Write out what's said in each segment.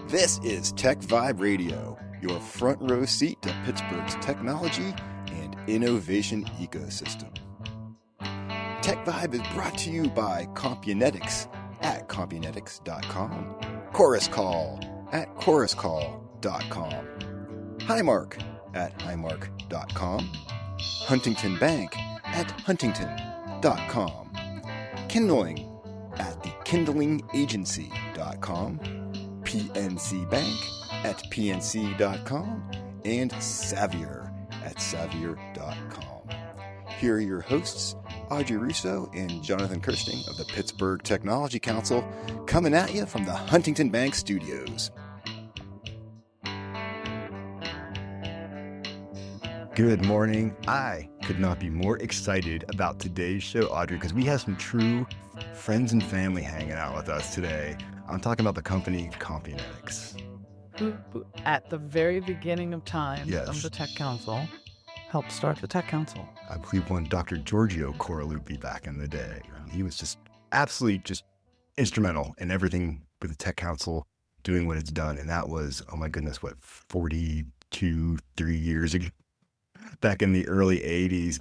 This is TechVibe Radio, your front row seat to Pittsburgh's technology and innovation ecosystem. TechVibe is brought to you by Compunetics at Compunetics.com, Chorus Call at ChorusCall.com, Highmark at Highmark.com, Huntington Bank at Huntington.com, Kindling at thekindlingagency.com, PNC Bank at PNC.com, and Savier at Savier.com. Here are your hosts, Audrey Russo and Jonathan Kirsting of the Pittsburgh Technology Council, coming at you from the Huntington Bank studios. Good morning. I could not be more excited about today's show, Audrey, because we have some true friends and family hanging out with us today. I'm talking about the company Compunetics. Who at the very beginning of time of the Tech Council, helped start the Tech Council. I believe one Dr. Giorgio Coraluppi back in the day. He was just absolutely just instrumental in everything with the Tech Council doing what it's done. And that was, oh my goodness, 3 years ago, back in the early 80s.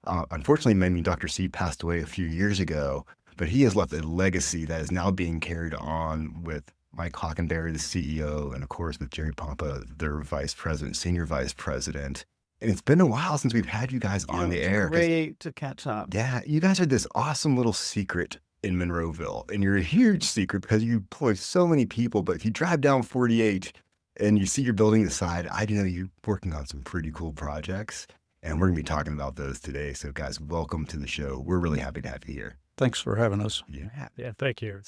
Unfortunately, Dr. C passed away a few years ago, but he has left a legacy that is now being carried on with Mike Hockenberry, the CEO, and of course with Jerry Pompa, their vice president, senior vice president. And it's been a while since we've had you guys on the air. Great to catch up. Yeah, you guys are this awesome little secret in Monroeville, and you're a huge secret because you employ so many people. But if you drive down 48 and you see your building to the side, I know you're working on some pretty cool projects, and we're going to be talking about those today. So guys, welcome to the show. We're really happy to have you here. Thanks for having us. Yeah, thank you.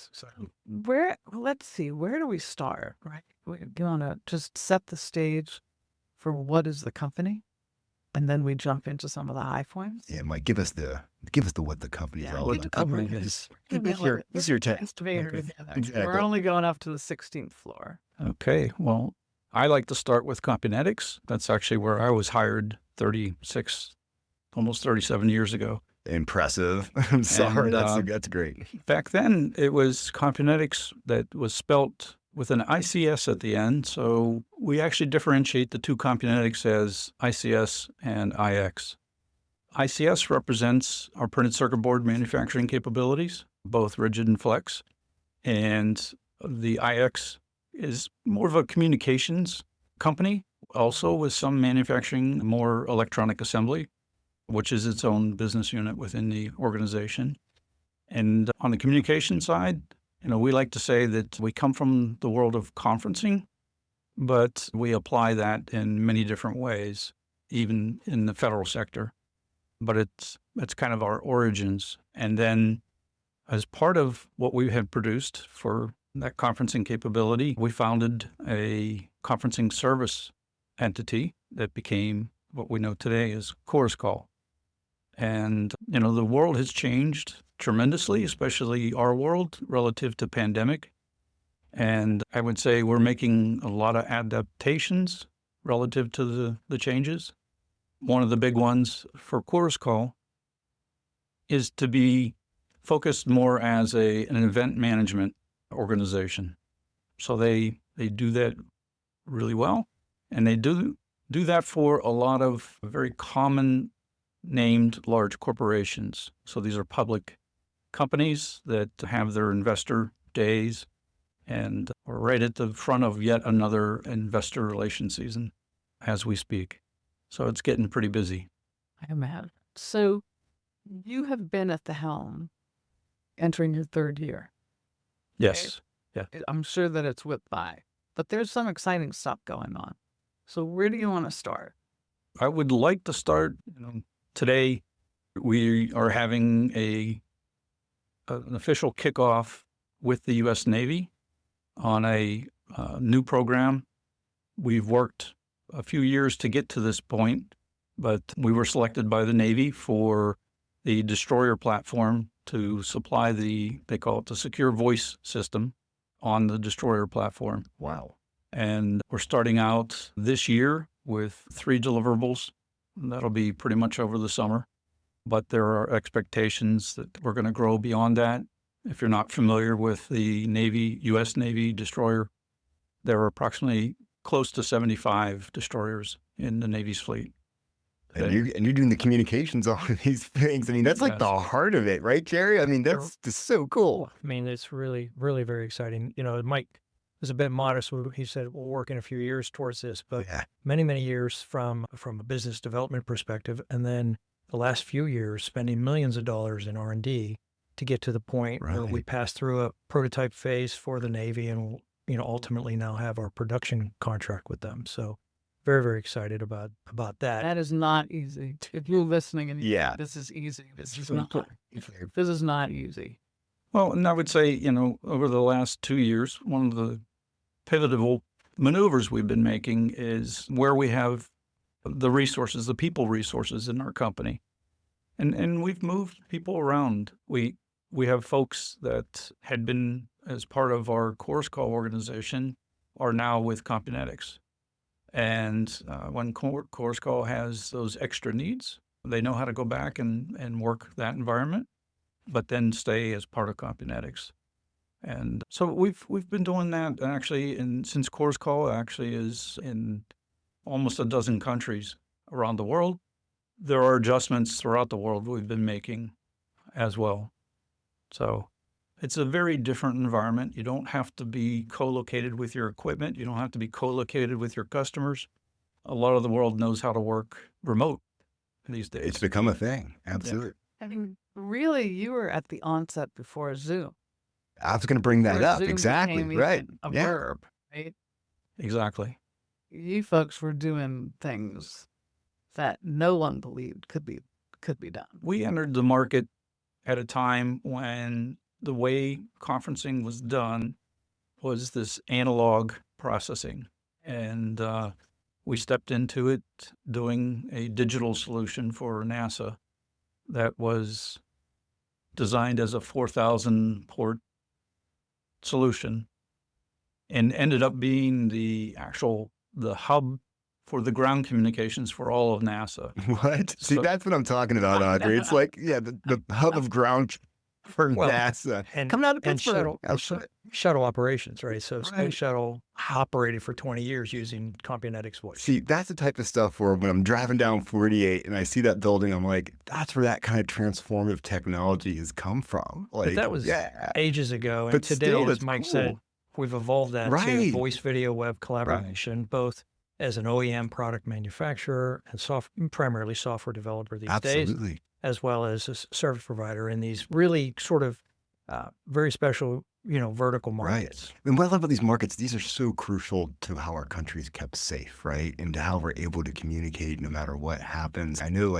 Let's see, where do we start, right? We want to just set the stage for what is the company, and then we jump into some of the high points. Yeah, Mike, give us the what the company is all What about. the company is. This is your test. Exactly. We're only going up to the 16th floor. Okay, well, I like to start with Compunetics. That's actually where I was hired almost 37 years ago. Impressive. I'm sorry. And, that's great. Back then, it was Compunetics that was spelt with an ICS at the end. So we actually differentiate the two Compunetics as ICS and IX. ICS represents our printed circuit board manufacturing capabilities, both rigid and flex. And the IX is more of a communications company, also with some manufacturing, more electronic assembly, which is its own business unit within the organization. And on the communication side, we like to say that we come from the world of conferencing, but we apply that in many different ways, even in the federal sector. But it's kind of our origins. And then as part of what we had produced for that conferencing capability, we founded a conferencing service entity that became what we know today as Chorus Call. And, the world has changed tremendously, especially our world relative to pandemic. And I would say we're making a lot of adaptations relative to the changes. One of the big ones for Chorus Call is to be focused more as an event management organization. So they do that really well. And they do that for a lot of very common named large corporations. So these are public companies that have their investor days, and we're right at the front of yet another investor relation season as we speak. So it's getting pretty busy. I imagine. So you have been at the helm entering your third year. Yes. Okay? Yeah. I'm sure that it's whipped by, but there's some exciting stuff going on. So where do you want to start? I would like to start, today we are having an official kickoff with the U.S. Navy on a new program. We've worked a few years to get to this point, but we were selected by the Navy for the destroyer platform to supply they call it the secure voice system on the destroyer platform. Wow. And we're starting out this year with 3 deliverables. That'll be pretty much over the summer. But there are expectations that we're going to grow beyond that. If you're not familiar with the U.S. Navy destroyer there are approximately close to 75 destroyers in the Navy's fleet. And you're doing the communications on these things. I mean, that's like Yes. the heart of it, right, Jerry? I mean, that's just so cool. I mean, it's really, really very exciting. You know, Mike was a bit modest. He said we'll work in a few years towards this, but Yeah. many, many years from a business development perspective, and then the last few years spending millions of dollars in R&D to get to the point where we Right. pass through a prototype phase for the Navy, and we'll, ultimately now have our production contract with them. So very, very excited about that. That is not easy. If you're listening and Yeah. this is easy, this is not. This is not easy. Well, and I would say, over the last 2 years, one of the pivotal maneuvers we've been making is where we have the resources, the people resources in our company. And we've moved people around. We have folks that had been as part of our Chorus Call organization are now with Compunetics. And when Chorus Call has those extra needs, they know how to go back and work that environment, but then stay as part of Compunetics. And so we've been doing that actually, and since Chorus Call actually is in almost a dozen countries around the world, there are adjustments throughout the world we've been making as well. So it's a very different environment. You don't have to be co-located with your equipment. You don't have to be co-located with your customers. A lot of the world knows how to work remote these days. It's become a thing. Absolutely. I mean, really, you were at the onset before Zoom. I was going to bring that Where up. Zoom Exactly. became Right. even a Yeah. verb, right? Exactly. You folks were doing things that no one believed could be done. We entered the market at a time when the way conferencing was done was this analog processing. And we stepped into it doing a digital solution for NASA that was designed as a 4,000 port solution and ended up being the hub for the ground communications for all of NASA. What? See, So- that's what I'm talking about, Audrey. It's like, the hub of ground for Well, NASA. and Coming out of and Pittsburgh. shuttle operations, right? So Space Right. Shuttle operated for 20 years using Compunetics voice. See, that's the type of stuff where when I'm driving down 48 and I see that building, I'm like, that's where that kind of transformative technology has come from. Like, that was yeah. ages ago, and But today, still, as it's Mike cool. said, we've evolved that to Right. voice, video, web collaboration, both as an OEM product manufacturer and primarily software developer these days, Absolutely. as well as a service provider in these really sort of very special, vertical markets. And what I love about these markets, these are so crucial to how our country's kept safe, right? And to how we're able to communicate no matter what happens. I know,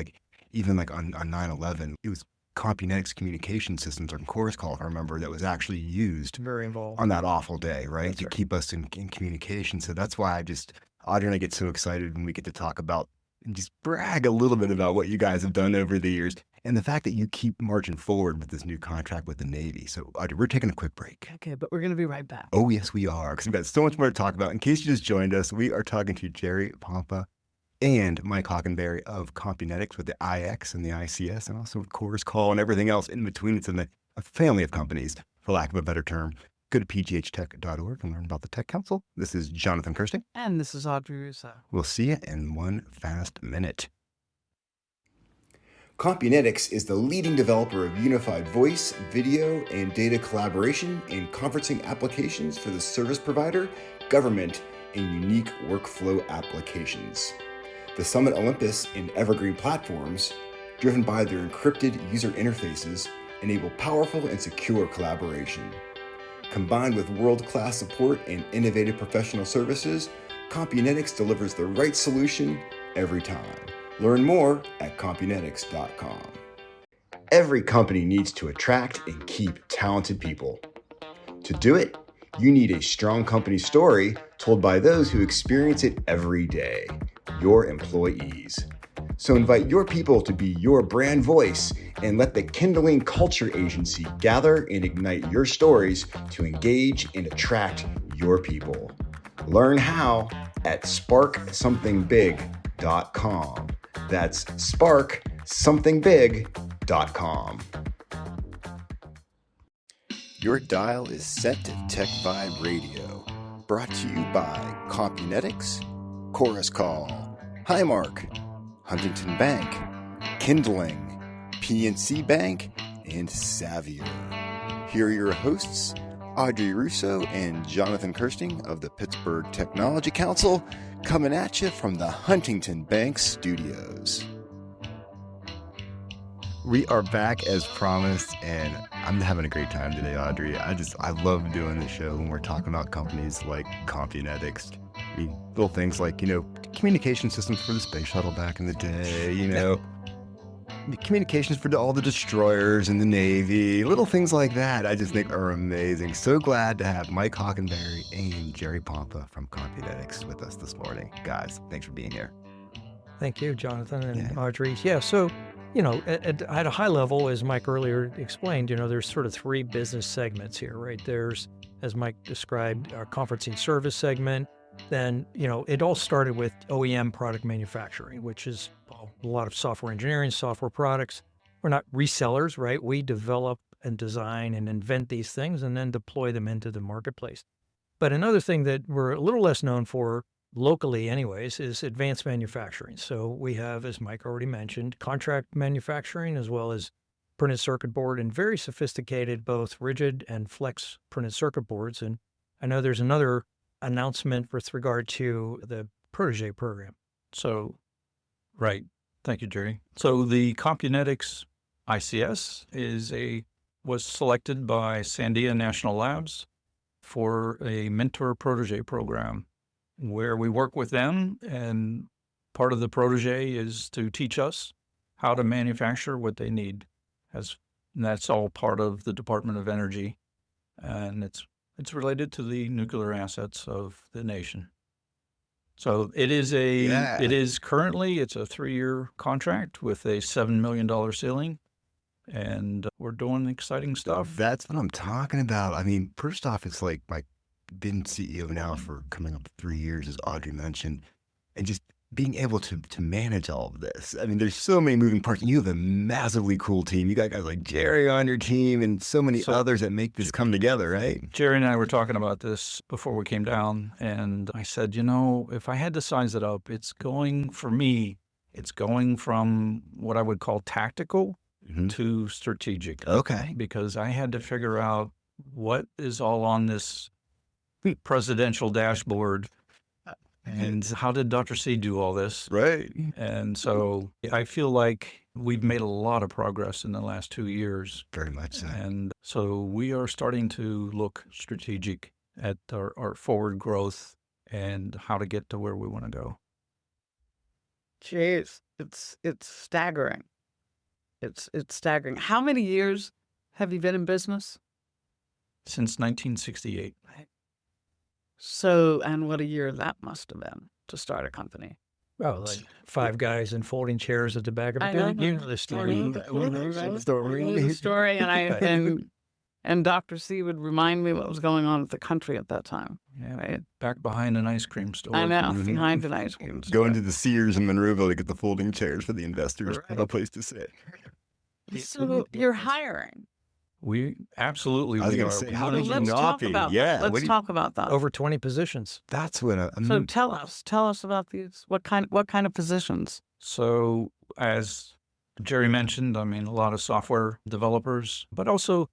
even on 9/11, it was Compunetics communication systems on Chorus Call, if I remember, that was actually used Very involved. on that awful day, right? That's To right. keep us in communication. So that's why Audrey and I get so excited when we get to talk about and just brag a little bit about what you guys have done over the years and the fact that you keep marching forward with this new contract with the Navy. So Audrey, we're taking a quick break. Okay, but we're going to be right back. Oh, yes, we are, because we've got so much more to talk about. In case you just joined us, we are talking to Jerry Pompa and Mike Hockenberry of Compunetics with the IX and the ICS, and also with Chorus Call and everything else in between. It's in a family of companies, for lack of a better term. Go to pghtech.org and learn about the Tech Council. This is Jonathan Kirsting. And this is Audrey Russo. We'll see you in one fast minute. Compunetics is the leading developer of unified voice, video, and data collaboration and conferencing applications for the service provider, government, and unique workflow applications. The Summit Olympus and Evergreen platforms, driven by their encrypted user interfaces, enable powerful and secure collaboration. Combined with world-class support and innovative professional services, Compunetics delivers the right solution every time. Learn more at Compunetics.com. Every company needs to attract and keep talented people. To do it, you need a strong company story told by those who experience it every day, your employees. So invite your people to be your brand voice and let the Kindling Culture Agency gather and ignite your stories to engage and attract your people. Learn how at sparksomething.big.com. That's sparksomething.big.com. Your dial is set to TechVibe Radio. brought to you by Compunetics, Chorus Call, Highmark, Huntington Bank, Kindling, PNC Bank, and Xavier. Here are your hosts, Audrey Russo and Jonathan Kirsting of the Pittsburgh Technology Council, coming at you from the Huntington Bank studios. We are back as promised, and I'm having a great time today, Audrey. I love doing the show when we're talking about companies like Compunetics. I mean, little things like, communication systems for the space shuttle back in the day, the communications for all the destroyers in the Navy, little things like that I just think are amazing. So glad to have Mike Hockenberry and Jerry Pompa from Compunetics with us this morning. Guys, thanks for being here. Thank you, Jonathan and Audrey. Yeah, so, at a high level, as Mike earlier explained, there's sort of three business segments here, right? There's, as Mike described, our conferencing service segment. Then, it all started with OEM product manufacturing, which is a lot of software engineering, software products. We're not resellers, right? We develop and design and invent these things and then deploy them into the marketplace. But another thing that we're a little less known for, locally anyways, is advanced manufacturing. So we have, as Mike already mentioned, contract manufacturing as well as printed circuit board and very sophisticated both rigid and flex printed circuit boards. And I know there's another announcement with regard to the Protege program. So, right. Thank you, Jerry. So the Compunetics ICS was selected by Sandia National Labs for a mentor protege program where we work with them, and part of the protege is to teach us how to manufacture what they need. And that's all part of the Department of Energy, and it's related to the nuclear assets of the nation. So it's a 3-year contract with a $7 million ceiling, and we're doing exciting stuff. That's what I'm talking about. I mean, first off, it's like I've been CEO now for coming up 3 years, as Audrey mentioned, and just being able to manage all of this. I mean, there's so many moving parts. You have a massively cool team. You got guys like Jerry on your team and so many others that make this come together, right? Jerry and I were talking about this before we came down, and I said, if I had to size it up, it's going from what I would call tactical to strategic. Okay. Because I had to figure out what is all on this presidential dashboard. And how did Dr. C do all this? Right. And so I feel like we've made a lot of progress in the last 2 years. Very much so. And so we are starting to look strategic at our forward growth and how to get to where we want to go. Jeez, it's staggering. It's staggering. How many years have you been in business? Since 1968. So, and what a year that must have been to start a company. Oh, like 5 guys in folding chairs at the back of I a know. building. You know the story. The story, and Dr. C would remind me what was going on with the country at that time. Yeah, Right. back behind an ice cream store. I know, behind an ice cream store. Going to the Sears in Monroeville to get the folding chairs for the investors, have a place to sit. So you're hiring. We absolutely I was we going are. to say, how So did you let's not talk be? about Yeah. that. Let's talk about that. Over 20 positions. That's what So tell us about these. What kind of positions? So as Jerry mentioned, I mean, a lot of software developers, but also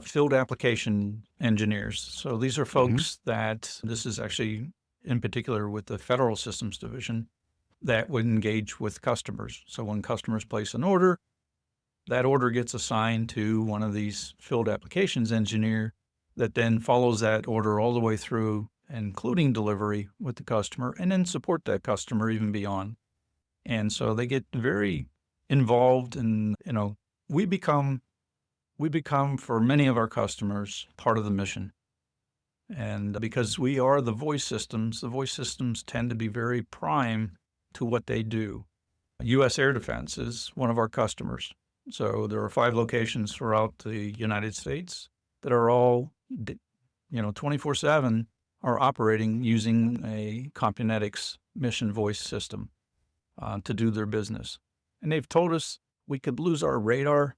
field application engineers. So these are folks that, this is actually in particular with the Federal Systems Division, that would engage with customers. So when customers place an order, that order gets assigned to one of these field applications engineer that then follows that order all the way through, including delivery with the customer, and then support that customer even beyond. And so they get very involved, and we become for many of our customers part of the mission. And because we are the voice systems tend to be very prime to what they do. U.S. Air Defense is one of our customers. So there are 5 locations throughout the United States that are all, 24/7 are operating using a Compunetics mission voice system to do their business. And they've told us we could lose our radar,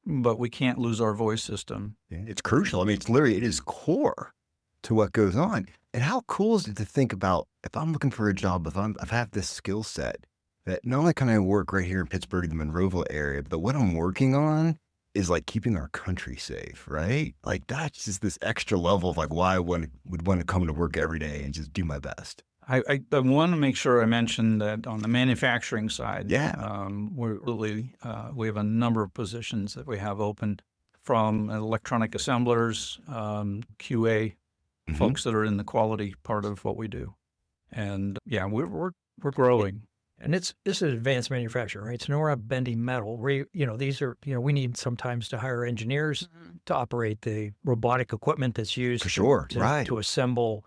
but we can't lose our voice system. It's crucial. I mean, it is core to what goes on. And how cool is it to think about if I'm looking for a job, if I have this skill set that not only can I work right here in Pittsburgh, the Monroeville area, but what I'm working on is like keeping our country safe, right? Like that's just this extra level of like why I would want to come to work every day and just do my best. I want to make sure I mention that on the manufacturing side, Yeah. we have a number of positions that we have open, from electronic assemblers, QA, folks that are in the quality part of what we do, and yeah, we're growing. And this is advanced manufacturing, right? So now we're not bending metal. These are, we need sometimes to hire engineers to operate the robotic equipment that's used For sure, to, right. to assemble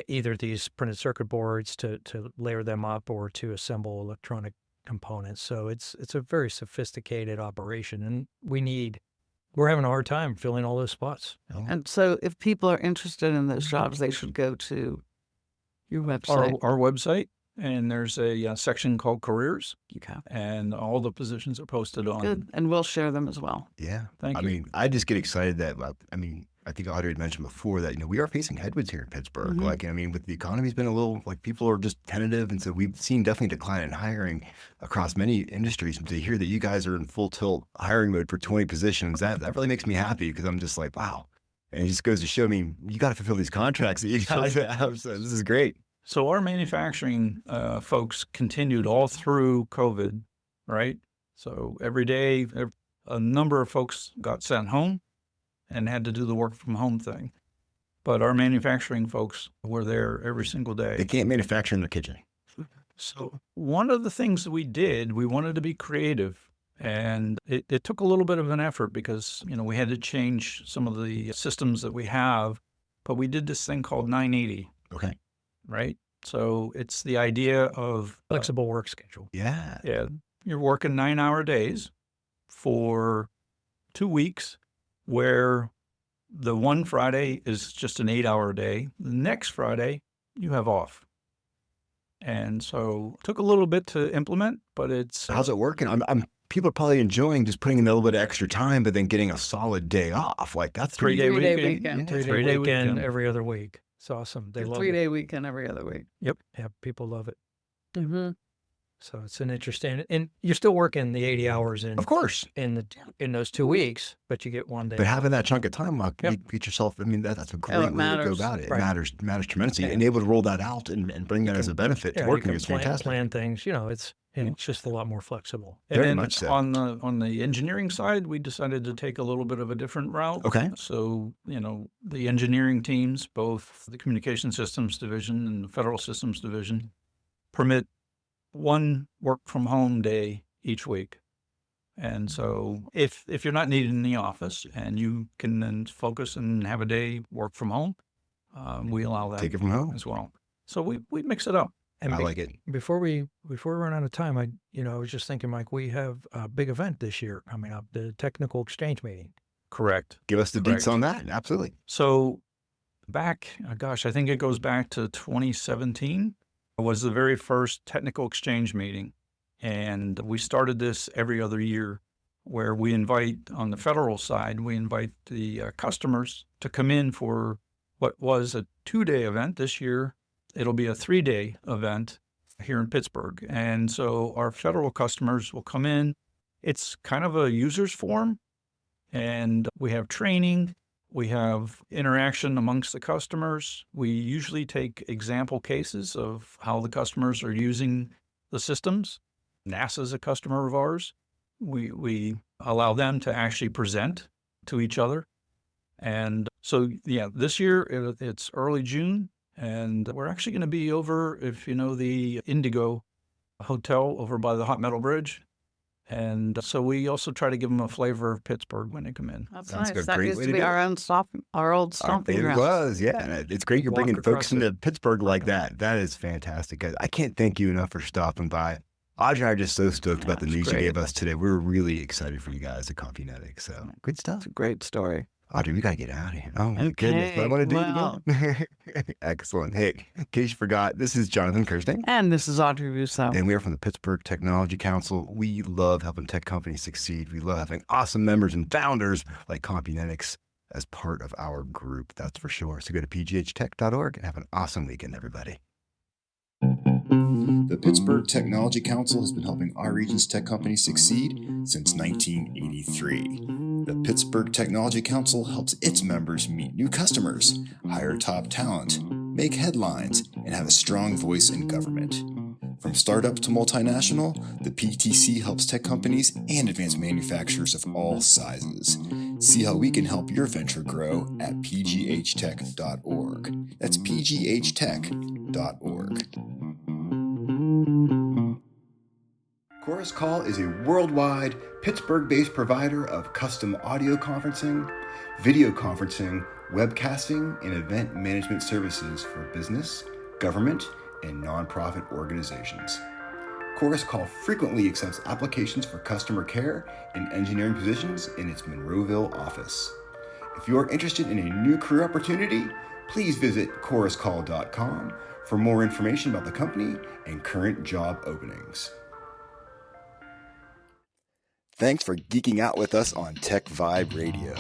either these printed circuit boards to layer them up or to assemble electronic components. So it's a very sophisticated operation, and we're having a hard time filling all those spots. And so if people are interested in those jobs, they should go to your website. Our website, and there's a section called careers, Okay. and all the positions are posted on. Good. And we'll share them as well. Yeah. Thank you. I mean, I just get excited that, I think Audrey had mentioned before that, we are facing headwinds here in Pittsburgh. With the economy's been a little, people are just tentative. And so we've seen definitely decline in hiring across many industries. And to hear that you guys are in full tilt hiring mode for 20 positions, that really makes me happy, because I'm just like, wow. And it just goes to show me, you got to fulfill these contracts that you guys have. So this is great. So our manufacturing folks continued all through COVID, right? So every day, a number of folks got sent home and had to do the work from home thing. But our manufacturing folks were there every single day. They can't manufacture in their kitchen. So one of the things that we did, we wanted to be creative. And it took a little bit of an effort, because, we had to change some of the systems that we have. But we did this thing called 980. Okay. Right? So it's the idea of Flexible work schedule. Yeah. Yeah, you're working 9-hour days for 2 weeks, where the one Friday is just an 8-hour day. The next Friday, you have off. And so it took a little bit to implement, but it's... How's it working? People are probably enjoying just putting in a little bit of extra time, but then getting a solid day off. Like that's 3-day Three-day weekend. weekend. 3-day weekend every other week. It's awesome. They love it. 3-day weekend every other week. Yep. Yeah, people love it. Mm-hmm. So it's an interesting, and you're still working the 80 hours Of course. in those 2 weeks, but you get one day. But having that chunk of time, you get yourself, that's a great way to go matters. about it. Right. It matters tremendously. Yeah. And able to roll that out and bring that as a benefit to you working can is fantastic. plan things. It's just a lot more flexible. And Very then much so. on the engineering side, we decided to take a little bit of a different route. Okay. So, the engineering teams, both the Communication Systems Division and the Federal Systems Division, permit one work from home day each week. And so if you're not needed in the office and you can then focus and have a day work from home, we allow that Take it from home. as well. So we mix it up. And I like it. Before we run out of time, I was just thinking, Mike, we have a big event this year coming up, the Technical Exchange Meeting. Correct. Give us the Correct. deets on that. Absolutely. So I think it goes back to 2017 was the very first technical exchange meeting. And we started this every other year, where we invite, on the federal side, we invite the customers to come in for what was a 2-day event. This year, it'll be a 3-day event here in Pittsburgh. And so our federal customers will come in. It's kind of a user's forum, and we have training. We have interaction amongst the customers. We usually take example cases of how the customers are using the systems. NASA's a customer of ours. We allow them to actually present to each other. And so, this year it's early June, and we're actually going to be over, if you know the Indigo Hotel over by the Hot Metal Bridge. And so we also try to give them a flavor of Pittsburgh when they come in. That's Sounds nice. like a That great used way to to be do it. our old stomping It ground. was, yeah. And it's great you're Walk bringing folks across into Pittsburgh like that. That is fantastic, guys. I can't thank you enough for stopping by. Audrey and I are just so stoked about the That's news great. you gave us today. We're really excited for you guys at Compunetics. So good stuff. It's a great story. Audrey, we got to get out of here. Oh, my Okay, goodness. But I want to do well. it again. Excellent. Hey, in case you forgot, this is Jonathan Kirsting, And this is Audrey Russo. and we are from the Pittsburgh Technology Council. We love helping tech companies succeed. We love having awesome members and founders like Compunetics as part of our group, that's for sure. So go to pghtech.org and have an awesome weekend, everybody. The Pittsburgh Technology Council has been helping our region's tech companies succeed since 1983. The Pittsburgh Technology Council helps its members meet new customers, hire top talent, make headlines, and have a strong voice in government. From startup to multinational, the PTC helps tech companies and advanced manufacturers of all sizes. See how we can help your venture grow at pghtech.org. That's pghtech.org. Chorus Call is a worldwide, Pittsburgh-based provider of custom audio conferencing, video conferencing, webcasting, and event management services for business, government, and nonprofit organizations. Chorus Call frequently accepts applications for customer care and engineering positions in its Monroeville office. If you are interested in a new career opportunity, please visit choruscall.com for more information about the company and current job openings. Thanks for geeking out with us on TechVibe Radio.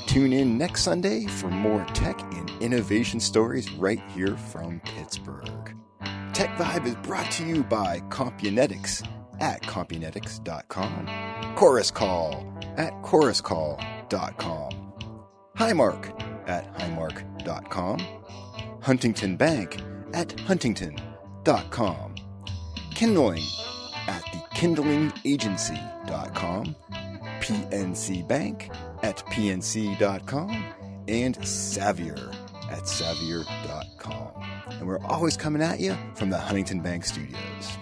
Tune in next Sunday for more tech and innovation stories right here from Pittsburgh. TechVibe is brought to you by Compunetics at Compunetics.com, Chorus Call at ChorusCall.com, Highmark at Highmark.com, Huntington Bank at Huntington.com, Kindling at thekindlingagency.com, PNC Bank at PNC.com, and Savier at Savier.com. And we're always coming at you from the Huntington Bank Studios.